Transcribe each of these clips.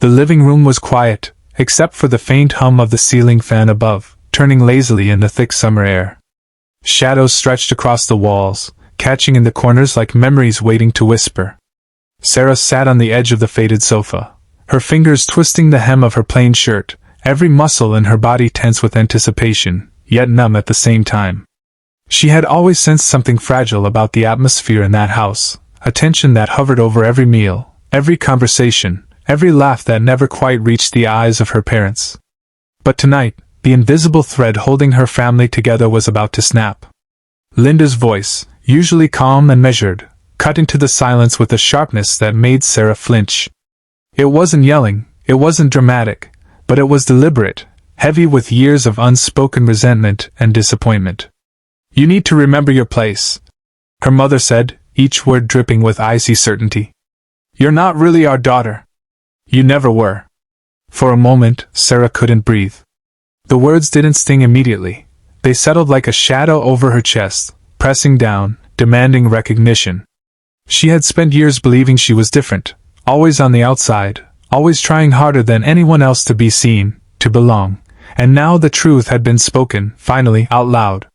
The living room was quiet, except for the faint hum of the ceiling fan above, turning lazily in the thick summer air. Shadows stretched across the walls, catching in the corners like memories waiting to whisper. Sarah sat on the edge of the faded sofa, her fingers twisting the hem of her plain shirt, every muscle in her body tense with anticipation, yet numb at the same time. She had always sensed something fragile about the atmosphere in that house, a tension that hovered over every meal, every conversation, every laugh that never quite reached the eyes of her parents. But tonight, the invisible thread holding her family together was about to snap. Linda's voice, usually calm and measured, cut into the silence with a sharpness that made Sarah flinch. It wasn't yelling, it wasn't dramatic, but it was deliberate, heavy with years of unspoken resentment and disappointment. "You need to remember your place," her mother said, each word dripping with icy certainty. "You're not really our daughter. You never were." For a moment, Sarah couldn't breathe. The words didn't sting immediately. They settled like a shadow over her chest, pressing down, demanding recognition. She had spent years believing she was different, always on the outside, always trying harder than anyone else to be seen, to belong, and now the truth had been spoken, finally, out loud.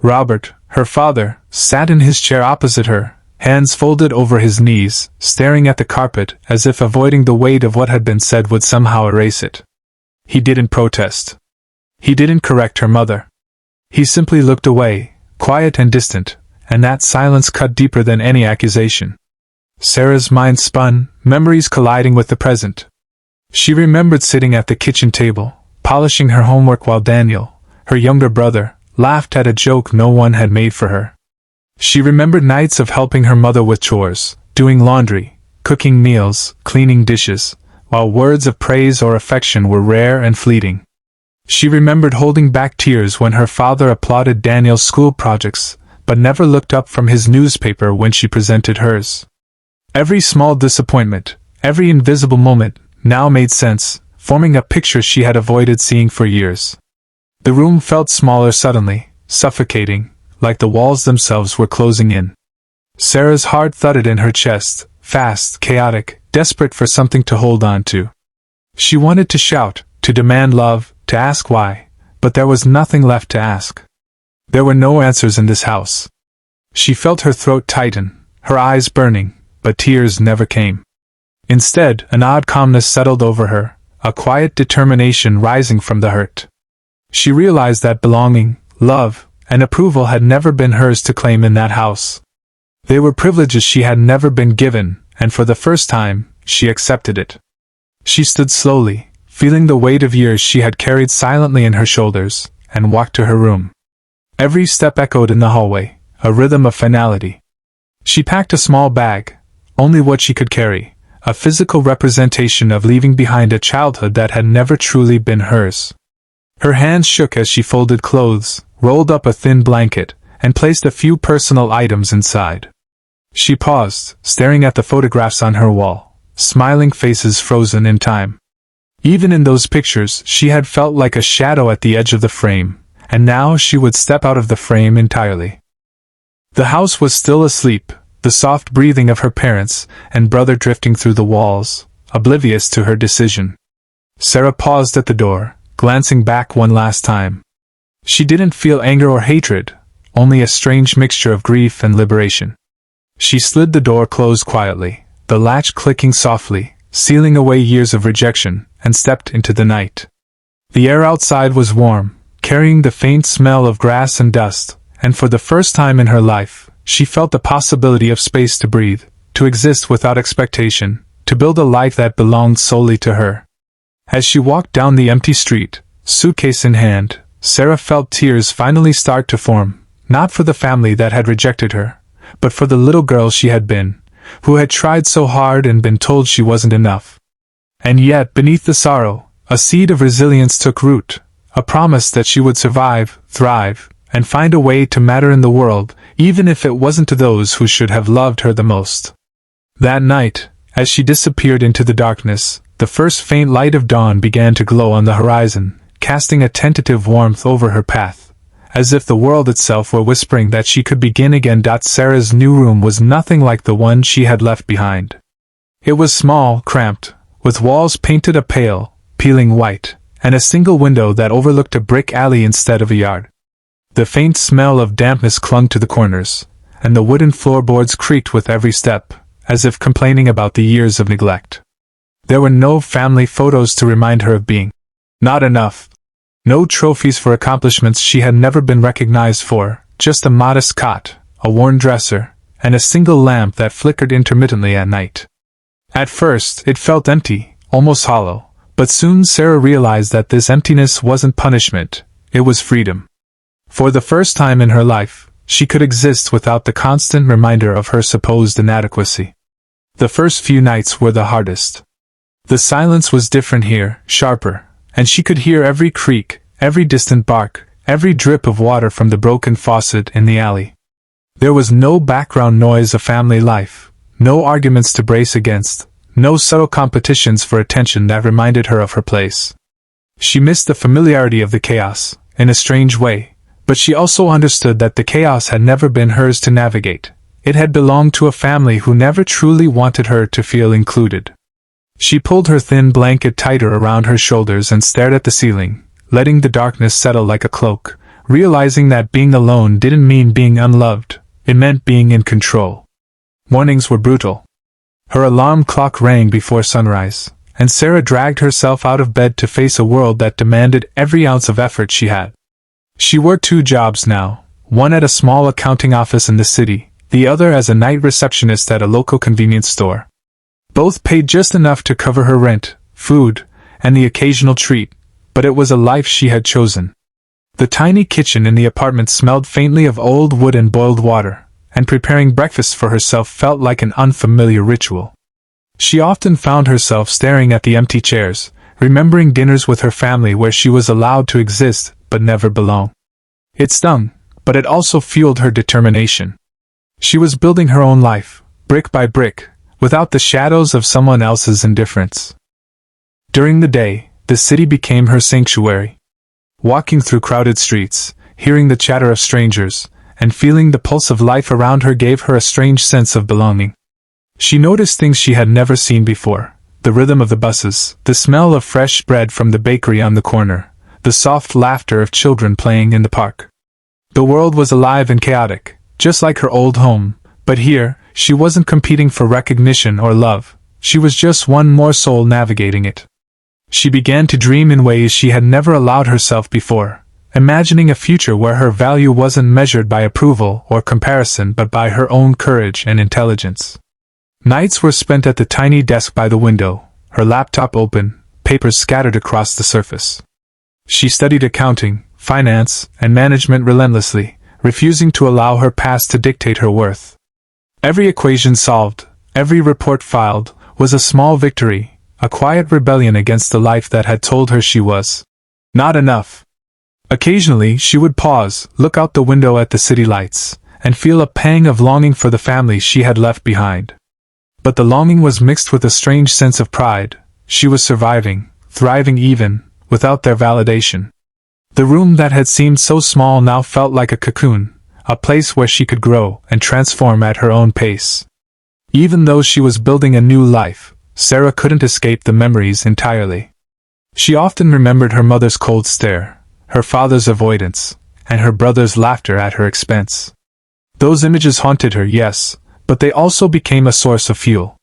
Robert, her father, sat in his chair opposite her, hands folded over his knees, staring at the carpet as if avoiding the weight of what had been said would somehow erase it. He didn't protest. He didn't correct her mother. He simply looked away, quiet and distant, and that silence cut deeper than any accusation. Sarah's mind spun, memories colliding with the present. She remembered sitting at the kitchen table, polishing her homework while Daniel, her younger brother, laughed at a joke no one had made for her. She remembered nights of helping her mother with chores, doing laundry, cooking meals, cleaning dishes, while words of praise or affection were rare and fleeting. She remembered holding back tears when her father applauded Daniel's school projects, but never looked up from his newspaper when she presented hers. Every small disappointment, every invisible moment, now made sense, forming a picture she had avoided seeing for years. The room felt smaller suddenly, suffocating, like the walls themselves were closing in. Sarah's heart thudded in her chest, fast, chaotic, desperate for something to hold on to. She wanted to shout, to demand love, to ask why, but there was nothing left to ask. There were no answers in this house. She felt her throat tighten, her eyes burning, but tears never came. Instead, an odd calmness settled over her, a quiet determination rising from the hurt. She realized that belonging, love, and approval had never been hers to claim in that house. They were privileges she had never been given, and for the first time, she accepted it. She stood slowly, feeling the weight of years she had carried silently in her shoulders, and walked to her room. Every step echoed in the hallway, a rhythm of finality. She packed a small bag, only what she could carry, a physical representation of leaving behind a childhood that had never truly been hers. Her hands shook as she folded clothes, rolled up a thin blanket, and placed a few personal items inside. She paused, staring at the photographs on her wall, smiling faces frozen in time. Even in those pictures, she had felt like a shadow at the edge of the frame, and now she would step out of the frame entirely. The house was still asleep, the soft breathing of her parents and brother drifting through the walls, oblivious to her decision. Sarah paused at the door, glancing back one last time. She didn't feel anger or hatred, only a strange mixture of grief and liberation. She slid the door closed quietly, the latch clicking softly, sealing away years of rejection, and stepped into the night. The air outside was warm, carrying the faint smell of grass and dust, and for the first time in her life, she felt the possibility of space to breathe, to exist without expectation, to build a life that belonged solely to her. As she walked down the empty street, suitcase in hand, Sarah felt tears finally start to form, not for the family that had rejected her, but for the little girl she had been, who had tried so hard and been told she wasn't enough. And yet, beneath the sorrow, a seed of resilience took root, a promise that she would survive, thrive, and find a way to matter in the world, even if it wasn't to those who should have loved her the most. That night, as she disappeared into the darkness, the first faint light of dawn began to glow on the horizon, casting a tentative warmth over her path, as if the world itself were whispering that she could begin again. Sarah's new room was nothing like the one she had left behind. It was small, cramped, with walls painted a pale, peeling white, and a single window that overlooked a brick alley instead of a yard. The faint smell of dampness clung to the corners, and the wooden floorboards creaked with every step, as if complaining about the years of neglect. There were no family photos to remind her of being not enough. No trophies for accomplishments she had never been recognized for, just a modest cot, a worn dresser, and a single lamp that flickered intermittently at night. At first, it felt empty, almost hollow, but soon Sarah realized that this emptiness wasn't punishment, it was freedom. For the first time in her life, she could exist without the constant reminder of her supposed inadequacy. The first few nights were the hardest. The silence was different here, sharper, and she could hear every creak, every distant bark, every drip of water from the broken faucet in the alley. There was no background noise of family life, no arguments to brace against, no subtle competitions for attention that reminded her of her place. She missed the familiarity of the chaos, in a strange way, but she also understood that the chaos had never been hers to navigate. It had belonged to a family who never truly wanted her to feel included. She pulled her thin blanket tighter around her shoulders and stared at the ceiling, letting the darkness settle like a cloak, realizing that being alone didn't mean being unloved, it meant being in control. Mornings were brutal. Her alarm clock rang before sunrise, and Sarah dragged herself out of bed to face a world that demanded every ounce of effort she had. She worked 2 jobs now, one at a small accounting office in the city, the other as a night receptionist at a local convenience store. Both paid just enough to cover her rent, food, and the occasional treat, but it was a life she had chosen. The tiny kitchen in the apartment smelled faintly of old wood and boiled water, and preparing breakfast for herself felt like an unfamiliar ritual. She often found herself staring at the empty chairs, remembering dinners with her family where she was allowed to exist but never belong. It stung, but it also fueled her determination. She was building her own life, brick by brick, without the shadows of someone else's indifference. During the day, the city became her sanctuary. Walking through crowded streets, hearing the chatter of strangers, and feeling the pulse of life around her gave her a strange sense of belonging. She noticed things she had never seen before: the rhythm of the buses, the smell of fresh bread from the bakery on the corner, the soft laughter of children playing in the park. The world was alive and chaotic, just like her old home, but here, she wasn't competing for recognition or love, she was just one more soul navigating it. She began to dream in ways she had never allowed herself before, imagining a future where her value wasn't measured by approval or comparison but by her own courage and intelligence. Nights were spent at the tiny desk by the window, her laptop open, papers scattered across the surface. She studied accounting, finance, and management relentlessly, refusing to allow her past to dictate her worth. Every equation solved, every report filed, was a small victory, a quiet rebellion against the life that had told her she was not enough. Occasionally she would pause, look out the window at the city lights, and feel a pang of longing for the family she had left behind. But the longing was mixed with a strange sense of pride. She was surviving, thriving even, without their validation. The room that had seemed so small now felt like a cocoon, a place where she could grow and transform at her own pace. Even though she was building a new life, Sarah couldn't escape the memories entirely. She often remembered her mother's cold stare, her father's avoidance, and her brother's laughter at her expense. Those images haunted her, yes, but they also became a source of fuel.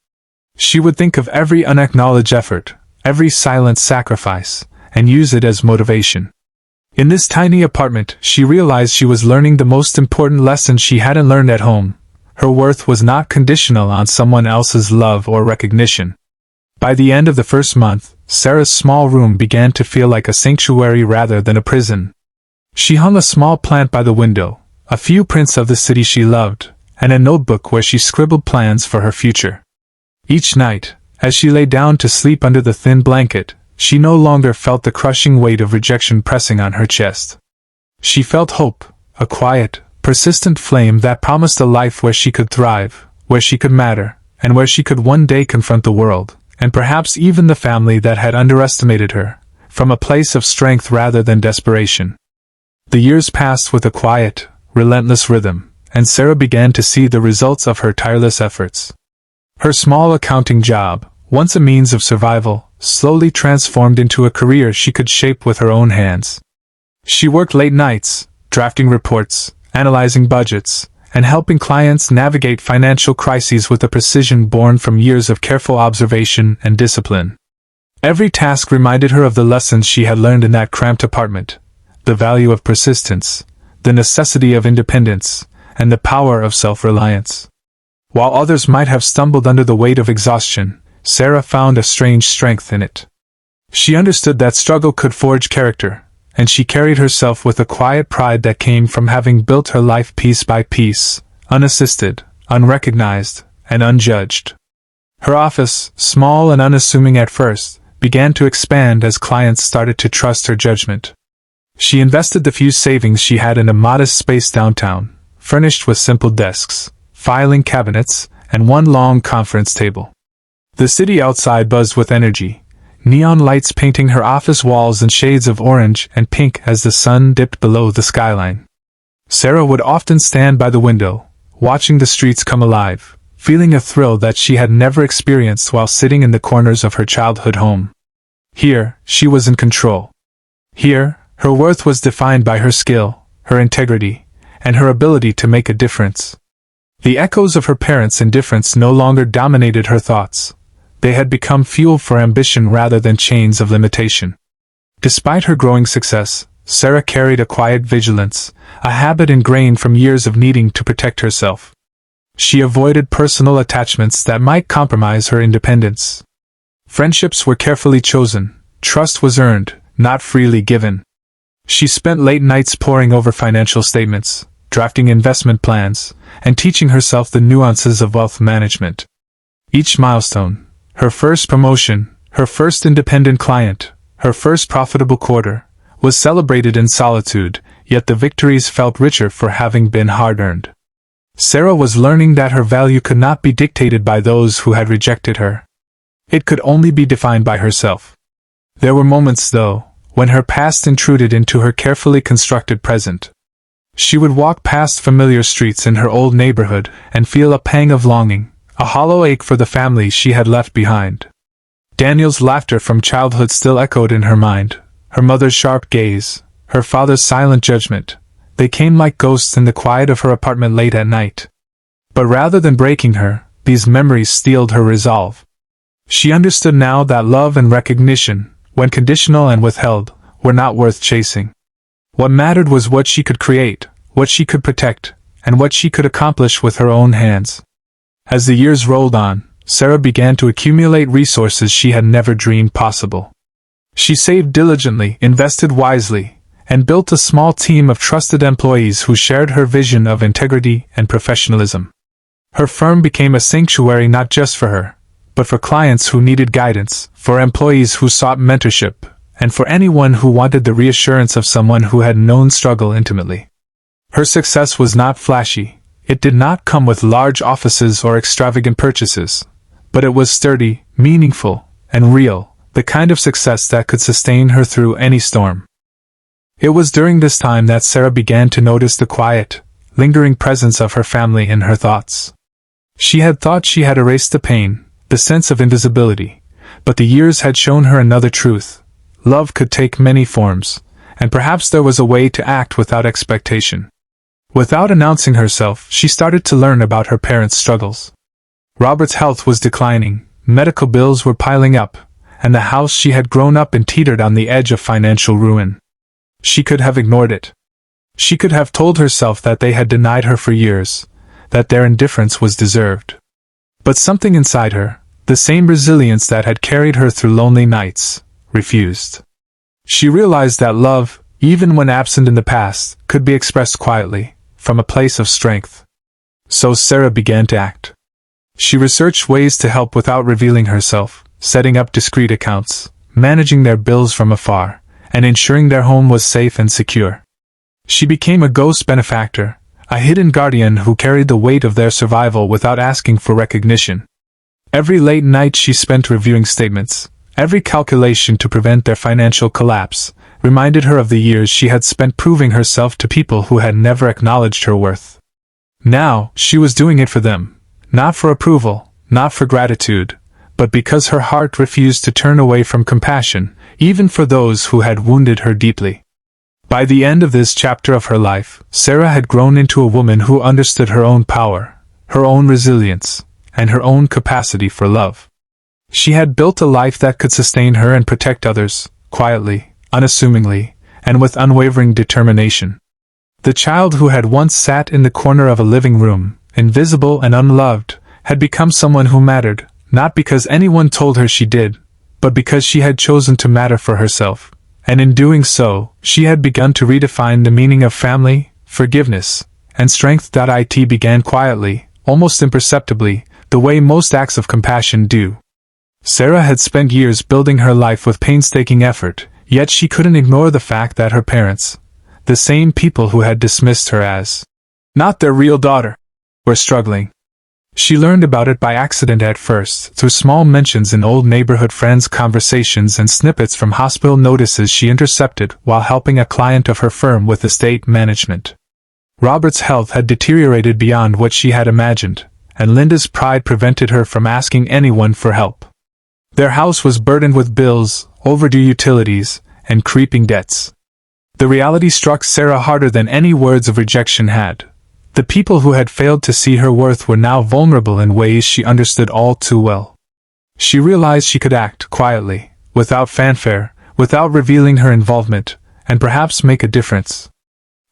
She would think of every unacknowledged effort, every silent sacrifice, and use it as motivation. In this tiny apartment, she realized she was learning the most important lesson she hadn't learned at home. Her worth was not conditional on someone else's love or recognition. By the end of the first month, Sarah's small room began to feel like a sanctuary rather than a prison. She hung a small plant by the window, a few prints of the city she loved, and a notebook where she scribbled plans for her future. Each night, as she lay down to sleep under the thin blanket, she no longer felt the crushing weight of rejection pressing on her chest. She felt hope, a quiet, persistent flame that promised a life where she could thrive, where she could matter, and where she could one day confront the world, and perhaps even the family that had underestimated her, from a place of strength rather than desperation. The years passed with a quiet, relentless rhythm, and Sarah began to see the results of her tireless efforts. Her small accounting job, once a means of survival, slowly transformed into a career she could shape with her own hands. She worked late nights, drafting reports, analyzing budgets, and helping clients navigate financial crises with a precision born from years of careful observation and discipline. Every task reminded her of the lessons she had learned in that cramped apartment: the value of persistence, the necessity of independence, and the power of self-reliance. While others might have stumbled under the weight of exhaustion, Sarah found a strange strength in it. She understood that struggle could forge character, and she carried herself with a quiet pride that came from having built her life piece by piece, unassisted, unrecognized, and unjudged. Her office, small and unassuming at first, began to expand as clients started to trust her judgment. She invested the few savings she had in a modest space downtown, furnished with simple desks, filing cabinets, and one long conference table. The city outside buzzed with energy, neon lights painting her office walls in shades of orange and pink as the sun dipped below the skyline. Sarah would often stand by the window, watching the streets come alive, feeling a thrill that she had never experienced while sitting in the corners of her childhood home. Here, she was in control. Here, her worth was defined by her skill, her integrity, and her ability to make a difference. The echoes of her parents' indifference no longer dominated her thoughts. They had become fuel for ambition rather than chains of limitation. Despite her growing success, Sarah carried a quiet vigilance, a habit ingrained from years of needing to protect herself. She avoided personal attachments that might compromise her independence. Friendships were carefully chosen, trust was earned, not freely given. She spent late nights poring over financial statements, drafting investment plans, and teaching herself the nuances of wealth management. Each milestone, her first promotion, her first independent client, her first profitable quarter, was celebrated in solitude, yet the victories felt richer for having been hard-earned. Sarah was learning that her value could not be dictated by those who had rejected her. It could only be defined by herself. There were moments, though, when her past intruded into her carefully constructed present. She would walk past familiar streets in her old neighborhood and feel a pang of longing, a hollow ache for the family she had left behind. Daniel's laughter from childhood still echoed in her mind, her mother's sharp gaze, her father's silent judgment. They came like ghosts in the quiet of her apartment late at night. But rather than breaking her, these memories steeled her resolve. She understood now that love and recognition, when conditional and withheld, were not worth chasing. What mattered was what she could create, what she could protect, and what she could accomplish with her own hands. As the years rolled on, Sarah began to accumulate resources she had never dreamed possible. She saved diligently, invested wisely, and built a small team of trusted employees who shared her vision of integrity and professionalism. Her firm became a sanctuary not just for her, but for clients who needed guidance, for employees who sought mentorship, and for anyone who wanted the reassurance of someone who had known struggle intimately. Her success was not flashy. It did not come with large offices or extravagant purchases, but it was sturdy, meaningful, and real, the kind of success that could sustain her through any storm. It was during this time that Sarah began to notice the quiet, lingering presence of her family in her thoughts. She had thought she had erased the pain, the sense of invisibility, but the years had shown her another truth. Love could take many forms, and perhaps there was a way to act without expectation. Without announcing herself, she started to learn about her parents' struggles. Robert's health was declining, medical bills were piling up, and the house she had grown up in teetered on the edge of financial ruin. She could have ignored it. She could have told herself that they had denied her for years, that their indifference was deserved. But something inside her, the same resilience that had carried her through lonely nights, refused. She realized that love, even when absent in the past, could be expressed quietly, from a place of strength. So Sarah began to act. She researched ways to help without revealing herself, setting up discreet accounts, managing their bills from afar, and ensuring their home was safe and secure. She became a ghost benefactor, a hidden guardian who carried the weight of their survival without asking for recognition. Every late night she spent reviewing statements, every calculation to prevent their financial collapse, reminded her of the years she had spent proving herself to people who had never acknowledged her worth. Now, she was doing it for them, not for approval, not for gratitude, but because her heart refused to turn away from compassion, even for those who had wounded her deeply. By the end of this chapter of her life, Sarah had grown into a woman who understood her own power, her own resilience, and her own capacity for love. She had built a life that could sustain her and protect others, quietly, unassumingly, and with unwavering determination. The child who had once sat in the corner of a living room, invisible and unloved, had become someone who mattered, not because anyone told her she did, but because she had chosen to matter for herself, and in doing so, she had begun to redefine the meaning of family, forgiveness, and strength. It began quietly, almost imperceptibly, the way most acts of compassion do. Sarah had spent years building her life with painstaking effort, yet she couldn't ignore the fact that her parents, the same people who had dismissed her as not their real daughter, were struggling. She learned about it by accident at first, through small mentions in old neighborhood friends' conversations and snippets from hospital notices she intercepted while helping a client of her firm with estate management. Robert's health had deteriorated beyond what she had imagined, and Linda's pride prevented her from asking anyone for help. Their house was burdened with bills, overdue utilities, and creeping debts. The reality struck Sarah harder than any words of rejection had. The people who had failed to see her worth were now vulnerable in ways she understood all too well. She realized she could act quietly, without fanfare, without revealing her involvement, and perhaps make a difference.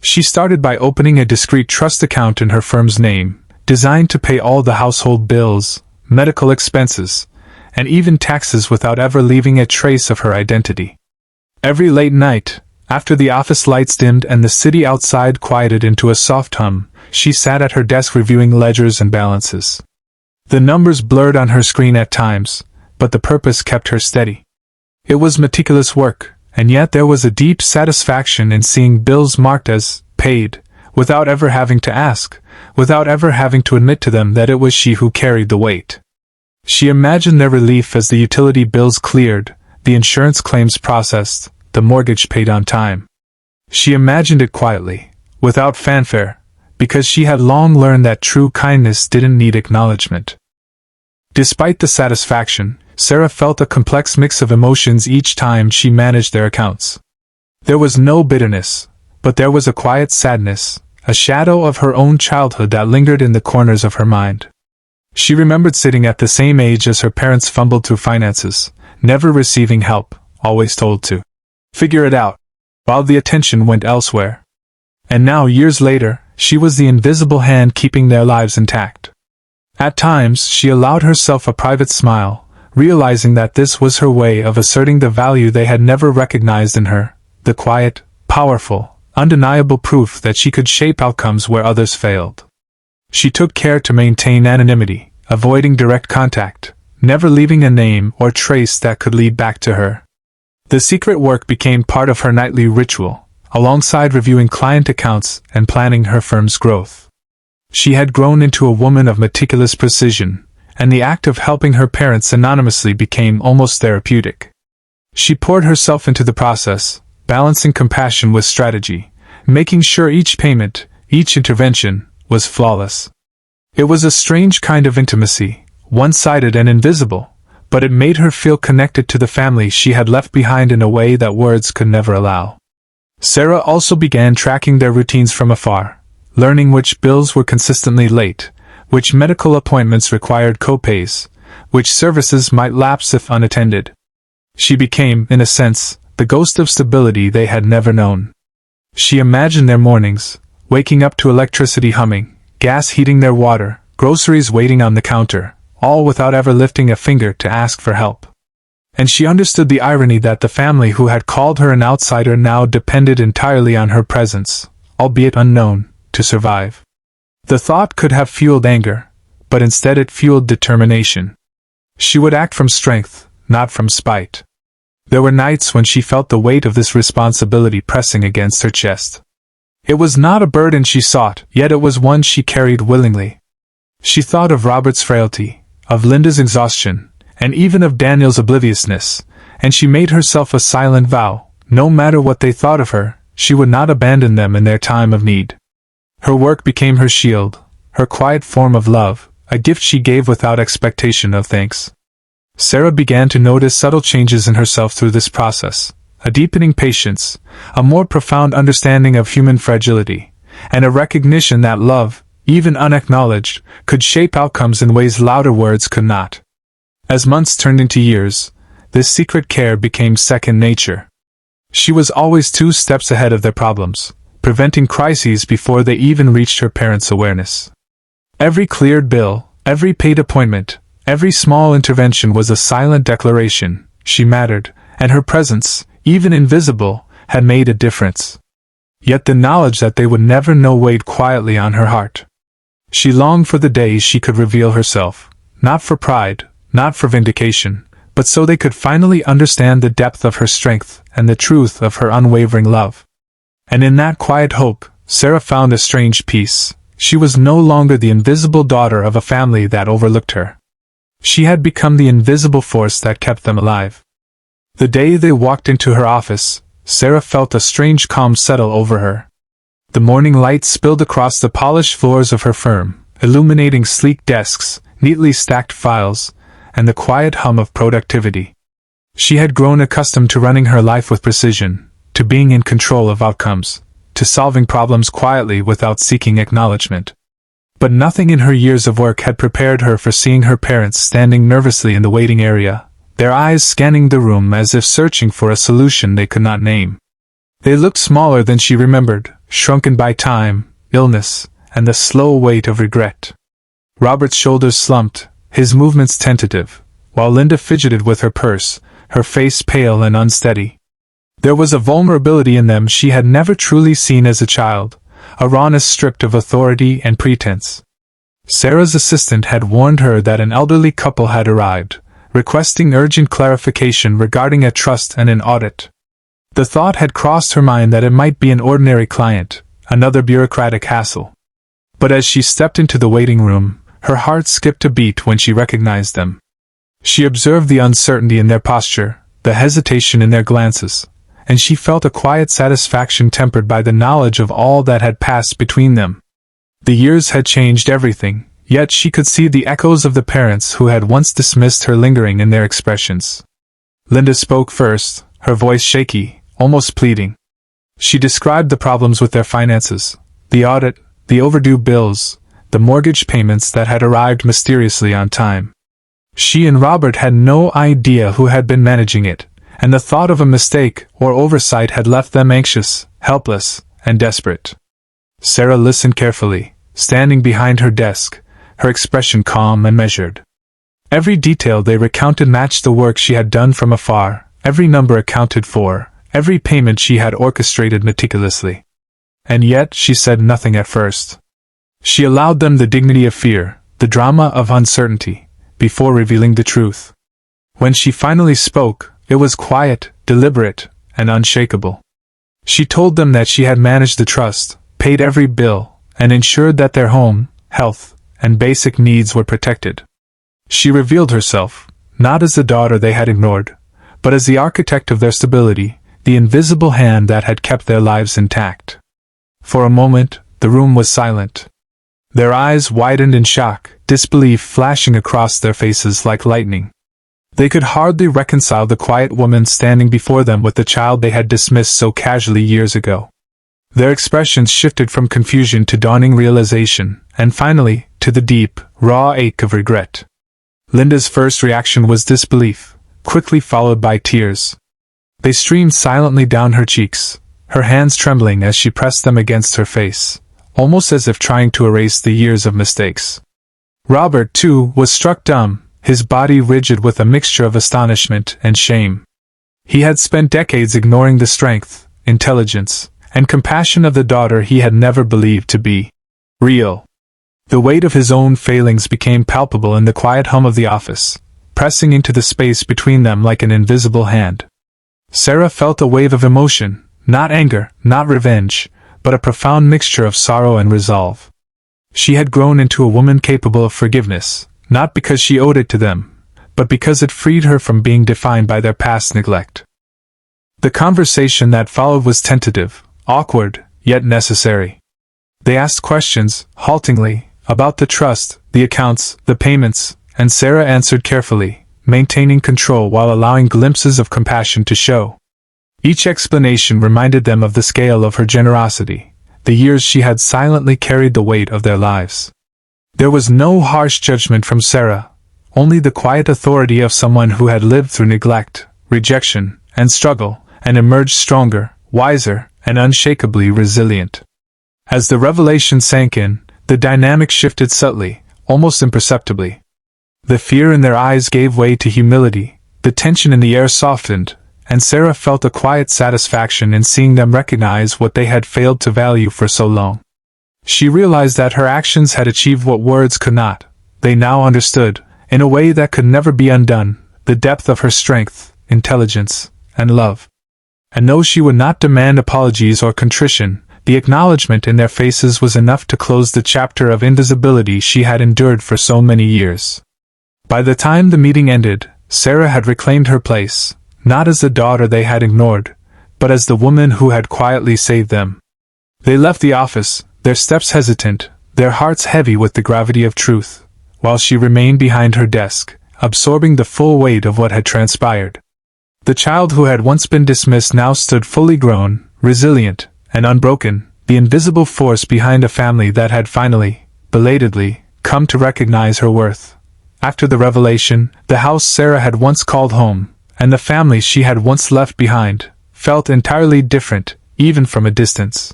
She started by opening a discreet trust account in her firm's name, designed to pay all the household bills, medical expenses, and even taxes without ever leaving a trace of her identity. Every late night, after the office lights dimmed and the city outside quieted into a soft hum, she sat at her desk reviewing ledgers and balances. The numbers blurred on her screen at times, but the purpose kept her steady. It was meticulous work, and yet there was a deep satisfaction in seeing bills marked as paid, without ever having to ask, without ever having to admit to them that it was she who carried the weight. She imagined their relief as the utility bills cleared, the insurance claims processed, the mortgage paid on time. She imagined it quietly, without fanfare, because she had long learned that true kindness didn't need acknowledgement. Despite the satisfaction, Sarah felt a complex mix of emotions each time she managed their accounts. There was no bitterness, but there was a quiet sadness, a shadow of her own childhood that lingered in the corners of her mind. She remembered sitting at the same age as her parents fumbled through finances, never receiving help, always told to figure it out, while the attention went elsewhere. And now, years later, she was the invisible hand keeping their lives intact. At times, she allowed herself a private smile, realizing that this was her way of asserting the value they had never recognized in her, the quiet, powerful, undeniable proof that she could shape outcomes where others failed. She took care to maintain anonymity, avoiding direct contact, never leaving a name or trace that could lead back to her. The secret work became part of her nightly ritual, alongside reviewing client accounts and planning her firm's growth. She had grown into a woman of meticulous precision, and the act of helping her parents anonymously became almost therapeutic. She poured herself into the process, balancing compassion with strategy, making sure each payment, each intervention, was flawless. It was a strange kind of intimacy, one-sided and invisible, but it made her feel connected to the family she had left behind in a way that words could never allow. Sarah also began tracking their routines from afar, learning which bills were consistently late, which medical appointments required co-pays, which services might lapse if unattended. She became, in a sense, the ghost of stability they had never known. She imagined their mornings, waking up to electricity humming, gas heating their water, groceries waiting on the counter, all without ever lifting a finger to ask for help. And she understood the irony that the family who had called her an outsider now depended entirely on her presence, albeit unknown, to survive. The thought could have fueled anger, but instead it fueled determination. She would act from strength, not from spite. There were nights when she felt the weight of this responsibility pressing against her chest. It was not a burden she sought, yet it was one she carried willingly. She thought of Robert's frailty, of Linda's exhaustion, and even of Daniel's obliviousness, and she made herself a silent vow, no matter what they thought of her, she would not abandon them in their time of need. Her work became her shield, her quiet form of love, a gift she gave without expectation of thanks. Sarah began to notice subtle changes in herself through this process, a deepening patience, a more profound understanding of human fragility, and a recognition that love, even unacknowledged, could shape outcomes in ways louder words could not. As months turned into years, this secret care became second nature. She was always 2 steps ahead of their problems, preventing crises before they even reached her parents' awareness. Every cleared bill, every paid appointment, every small intervention was a silent declaration: she mattered, and her presence, even invisible, had made a difference. Yet the knowledge that they would never know weighed quietly on her heart. She longed for the days she could reveal herself, not for pride, not for vindication, but so they could finally understand the depth of her strength and the truth of her unwavering love. And in that quiet hope, Sarah found a strange peace. She was no longer the invisible daughter of a family that overlooked her. She had become the invisible force that kept them alive. The day they walked into her office, Sarah felt a strange calm settle over her. The morning light spilled across the polished floors of her firm, illuminating sleek desks, neatly stacked files, and the quiet hum of productivity. She had grown accustomed to running her life with precision, to being in control of outcomes, to solving problems quietly without seeking acknowledgement. But nothing in her years of work had prepared her for seeing her parents standing nervously in the waiting area, their eyes scanning the room as if searching for a solution they could not name. They looked smaller than she remembered, shrunken by time, illness, and the slow weight of regret. Robert's shoulders slumped, his movements tentative, while Linda fidgeted with her purse, her face pale and unsteady. There was a vulnerability in them she had never truly seen as a child, a rawness stripped of authority and pretense. Sarah's assistant had warned her that an elderly couple had arrived, requesting urgent clarification regarding a trust and an audit. The thought had crossed her mind that it might be an ordinary client, another bureaucratic hassle. But as she stepped into the waiting room, her heart skipped a beat when she recognized them. She observed the uncertainty in their posture, the hesitation in their glances, and she felt a quiet satisfaction tempered by the knowledge of all that had passed between them. The years had changed everything, yet she could see the echoes of the parents who had once dismissed her lingering in their expressions. Linda spoke first, her voice shaky, almost pleading. She described the problems with their finances, the audit, the overdue bills, the mortgage payments that had arrived mysteriously on time. She and Robert had no idea who had been managing it, and the thought of a mistake or oversight had left them anxious, helpless, and desperate. Sarah listened carefully, standing behind her desk, her expression calm and measured. Every detail they recounted matched the work she had done from afar, every number accounted for, every payment she had orchestrated meticulously. And yet she said nothing at first. She allowed them the dignity of fear, the drama of uncertainty, before revealing the truth. When she finally spoke, it was quiet, deliberate, and unshakable. She told them that she had managed the trust, paid every bill, and ensured that their home, health, and basic needs were protected. She revealed herself, not as the daughter they had ignored, but as the architect of their stability, the invisible hand that had kept their lives intact. For a moment, the room was silent. Their eyes widened in shock, disbelief flashing across their faces like lightning. They could hardly reconcile the quiet woman standing before them with the child they had dismissed so casually years ago. Their expressions shifted from confusion to dawning realization, and finally, to the deep, raw ache of regret. Linda's first reaction was disbelief, quickly followed by tears. They streamed silently down her cheeks, her hands trembling as she pressed them against her face, almost as if trying to erase the years of mistakes. Robert, too, was struck dumb, his body rigid with a mixture of astonishment and shame. He had spent decades ignoring the strength, intelligence, and compassion of the daughter he had never believed to be real. The weight of his own failings became palpable in the quiet hum of the office, pressing into the space between them like an invisible hand. Sarah felt a wave of emotion, not anger, not revenge, but a profound mixture of sorrow and resolve. She had grown into a woman capable of forgiveness, not because she owed it to them, but because it freed her from being defined by their past neglect. The conversation that followed was tentative, awkward, yet necessary. They asked questions, haltingly, about the trust, the accounts, the payments, and Sarah answered carefully, maintaining control while allowing glimpses of compassion to show. Each explanation reminded them of the scale of her generosity, the years she had silently carried the weight of their lives. There was no harsh judgment from Sarah, only the quiet authority of someone who had lived through neglect, rejection, and struggle, and emerged stronger, wiser, and unshakably resilient. As the revelation sank in, the dynamic shifted subtly, almost imperceptibly. The fear in their eyes gave way to humility, the tension in the air softened, and Sarah felt a quiet satisfaction in seeing them recognize what they had failed to value for so long. She realized that her actions had achieved what words could not. They now understood, in a way that could never be undone, the depth of her strength, intelligence, and love. And though she would not demand apologies or contrition, the acknowledgement in their faces was enough to close the chapter of invisibility she had endured for so many years. By the time the meeting ended, Sarah had reclaimed her place, not as the daughter they had ignored, but as the woman who had quietly saved them. They left the office, their steps hesitant, their hearts heavy with the gravity of truth, while she remained behind her desk, absorbing the full weight of what had transpired. The child who had once been dismissed now stood fully grown, resilient, and unbroken, the invisible force behind a family that had finally, belatedly, come to recognize her worth. After the revelation, the house Sarah had once called home, and the family she had once left behind, felt entirely different, even from a distance.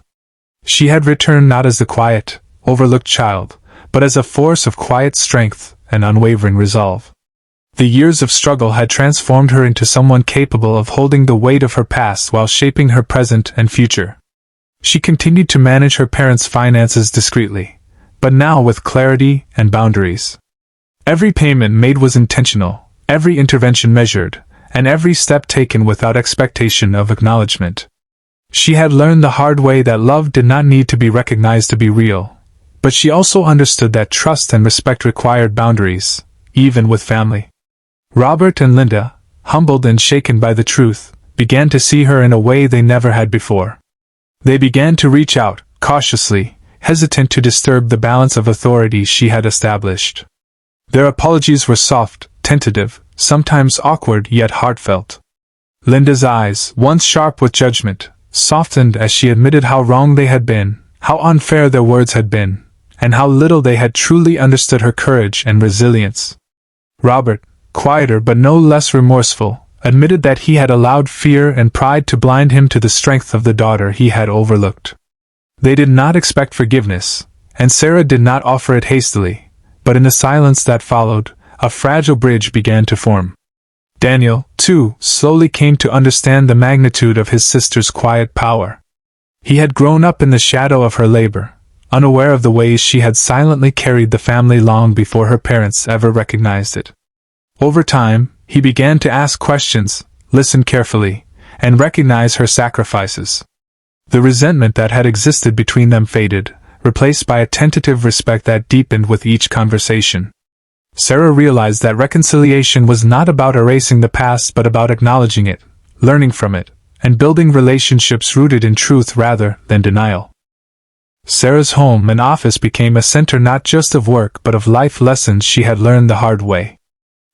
She had returned not as the quiet, overlooked child, but as a force of quiet strength and unwavering resolve. The years of struggle had transformed her into someone capable of holding the weight of her past while shaping her present and future. She continued to manage her parents' finances discreetly, but now with clarity and boundaries. Every payment made was intentional, every intervention measured, and every step taken without expectation of acknowledgement. She had learned the hard way that love did not need to be recognized to be real, but she also understood that trust and respect required boundaries, even with family. Robert and Linda, humbled and shaken by the truth, began to see her in a way they never had before. They began to reach out, cautiously, hesitant to disturb the balance of authority she had established. Their apologies were soft, tentative, sometimes awkward yet heartfelt. Linda's eyes, once sharp with judgment, softened as she admitted how wrong they had been, how unfair their words had been, and how little they had truly understood her courage and resilience. Robert, quieter but no less remorseful, admitted that he had allowed fear and pride to blind him to the strength of the daughter he had overlooked. They did not expect forgiveness, and Sarah did not offer it hastily, but in the silence that followed, a fragile bridge began to form. Daniel, too, slowly came to understand the magnitude of his sister's quiet power. He had grown up in the shadow of her labor, unaware of the ways she had silently carried the family long before her parents ever recognized it. Over time, he began to ask questions, listen carefully, and recognize her sacrifices. The resentment that had existed between them faded, replaced by a tentative respect that deepened with each conversation. Sarah realized that reconciliation was not about erasing the past but about acknowledging it, learning from it, and building relationships rooted in truth rather than denial. Sarah's home and office became a center not just of work but of life lessons she had learned the hard way.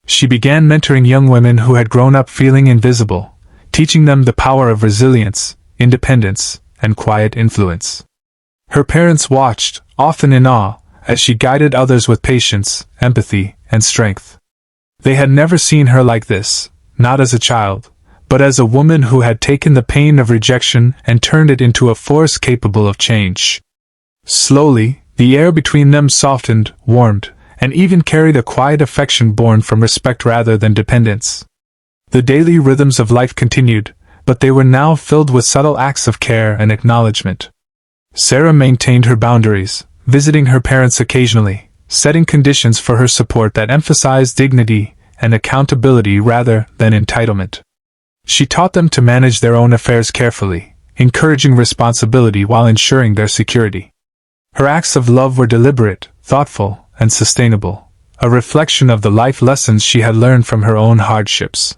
She began mentoring young women who had grown up feeling invisible, teaching them the power of resilience, independence, and quiet influence. Her parents watched, often in awe, as she guided others with patience, empathy, and strength. They had never seen her like this, not as a child, but as a woman who had taken the pain of rejection and turned it into a force capable of change. Slowly, the air between them softened, warmed, and even carried a quiet affection born from respect rather than dependence. The daily rhythms of life continued, but they were now filled with subtle acts of care and acknowledgement. Sarah maintained her boundaries, visiting her parents occasionally, setting conditions for her support that emphasized dignity and accountability rather than entitlement. She taught them to manage their own affairs carefully, encouraging responsibility while ensuring their security. Her acts of love were deliberate, thoughtful, and sustainable, a reflection of the life lessons she had learned from her own hardships.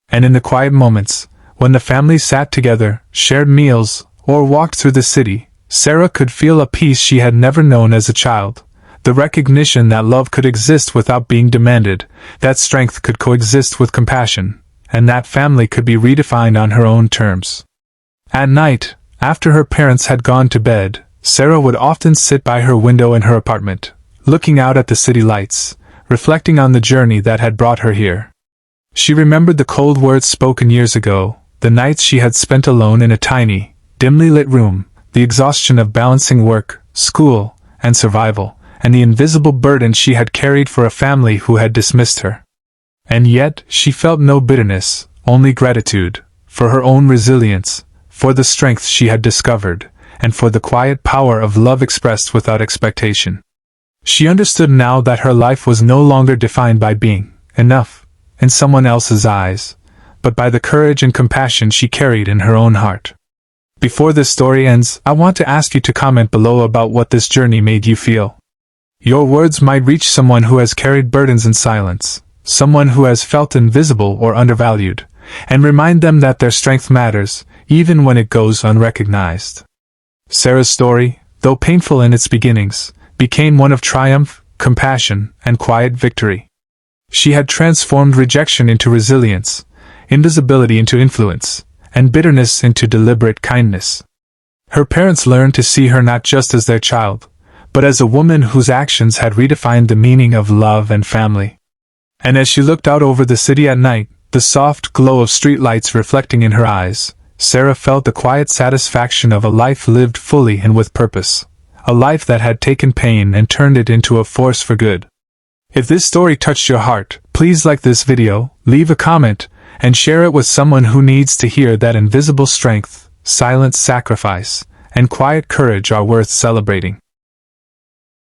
And in the quiet moments, when the family sat together, shared meals, or walked through the city, Sarah could feel a peace she had never known as a child, The recognition that love could exist without being demanded, that strength could coexist with compassion, and that family could be redefined on her own terms. At night, after her parents had gone to bed, Sarah would often sit by her window in her apartment, looking out at the city lights, reflecting on the journey that had brought her here. She remembered the cold words spoken years ago, the nights she had spent alone in a tiny, dimly lit room, the exhaustion of balancing work, school, and survival, and the invisible burden she had carried for a family who had dismissed her. And yet, she felt no bitterness, only gratitude, for her own resilience, for the strength she had discovered, and for the quiet power of love expressed without expectation. She understood now that her life was no longer defined by being enough in someone else's eyes, but by the courage and compassion she carried in her own heart. Before this story ends, I want to ask you to comment below about what this journey made you feel. Your words might reach someone who has carried burdens in silence, someone who has felt invisible or undervalued, and remind them that their strength matters, even when it goes unrecognized. Sarah's story, though painful in its beginnings, became one of triumph, compassion, and quiet victory. She had transformed rejection into resilience, invisibility into influence, and bitterness into deliberate kindness. Her parents learned to see her not just as their child, but as a woman whose actions had redefined the meaning of love and family. And as she looked out over the city at night, the soft glow of streetlights reflecting in her eyes, Sarah felt the quiet satisfaction of a life lived fully and with purpose, a life that had taken pain and turned it into a force for good. If this story touched your heart, please like this video, leave a comment, and share it with someone who needs to hear that invisible strength, silent sacrifice, and quiet courage are worth celebrating.